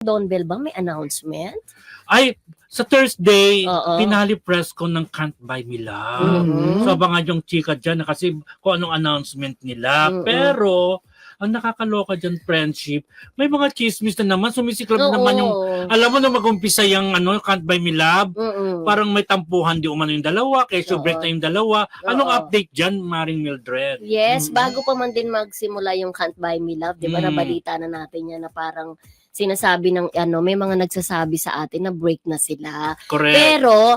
Don Bell ba may announcement? Ay, sa Thursday, Oo. pinali press ko ng Can't Buy Me Love. Mhm. So, abangan yung chika dyan kasi kung anong announcement nila. Mhm. Pero, ang nakakaloka dyan, friendship, may mga chismis na naman, sumisiklab Oo. naman yung, alam mo na mag-umpisa yung Can't Buy Me Love, Mm-mm. parang may tampuhan di umano yung dalawa, kesyo Oo. break na yung dalawa. Anong Oo. update dyan, Maring Mildred? Yes, bago pa man din magsimula yung Can't Buy Me Love, 'di ba? Mm. Nabalita na natin 'yan na parang sinasabi ng may mga nagsasabi sa atin na break na sila. Correct. Pero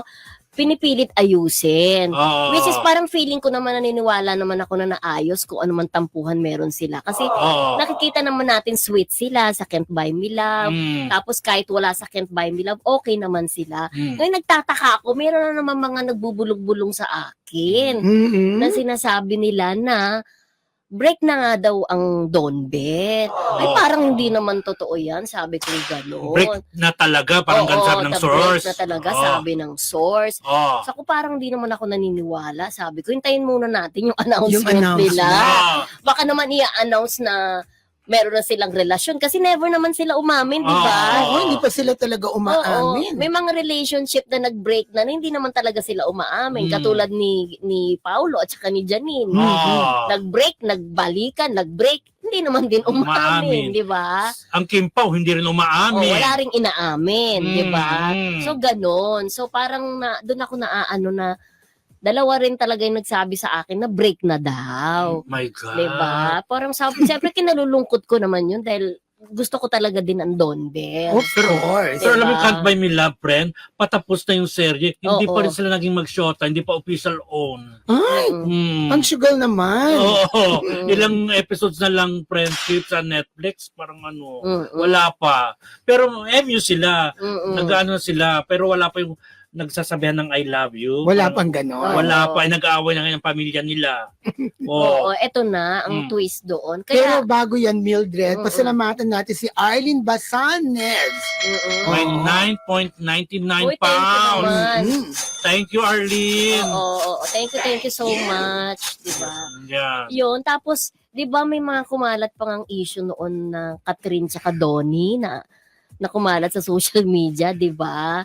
pinipilit ayusin. Oo. Which is parang feeling ko naman, naniniwala naman ako na naayos kung ano man tampuhan meron sila. Kasi Oo. nakikita naman natin sweet sila sa Can't Buy Me Love. Mm. Tapos kahit wala sa Can't Buy Me Love, okay naman sila. Mm. Ngayon nagtataka ako, meron na naman mga nagbubulong-bulong sa akin na sinasabi nila na break na nga daw ang Don Bell. Ay, parang hindi naman totoo yan. Sabi ko gano'n. Break na talaga, parang ganun sabi ng source. Break na talaga, sabi ng source. Oh. So, parang hindi naman ako naniniwala. Sabi ko, hintayin muna natin yung announcement, Yung announcement. nila. Ah. Baka naman i-announce na meron na silang relasyon. Kasi never naman sila umamin, di ba? Oo, hindi pa sila talaga umaamin. Oo, may mga relationship na nag-break na hindi naman talaga sila umaamin. Katulad ni Paulo at saka ni Janine. Oh. Nag-break, nagbalikan, nag-break, hindi naman din Umaamin. umaamin, di ba? Ang Kim Pao, hindi rin O, umaamin. wala ring inaamin, di ba? Mm. So, ganon. So, parang doon ako naaano na dalawa rin talaga yung nagsabi sa akin na break na daw. My God. Di ba? Parang siyempre kinalulungkot ko naman yun dahil gusto ko talaga din ang Don Bell. Of course. Pero alam mo, Diba? Can't Buy Me Love, friend, patapos na yung serye. Hindi Oo. pa rin sila naging mag-shota, hindi pa official own. Ay, Mm. ang sugal naman. Oo. Mm. Ilang episodes na lang friendship sa Netflix, parang Mm-mm. wala pa. Pero MU sila, Mm-mm. nag-ano sila, pero wala pa yung nagsasabihan ng I love you. Wala Parang- pang ganon. Wala Oo. pa, ay nag-aaway na ngayon ang pamilya nila. Oo, eto na ang Mm. twist doon. Pero Kaya, bago yan, Mildred, Mm-mm. pasalamatan natin si Arlene Basanes. Mm-mm. May Oo. 9.99 Uy, thank you pounds. naman. Thank you, Arlene. Oo, thank you so much, 'di ba? Yeah. 'Yun, tapos 'di ba may mga kumalat pang ang issue noon na Catherine tsaka Donnie na kumalat sa social media, 'di ba?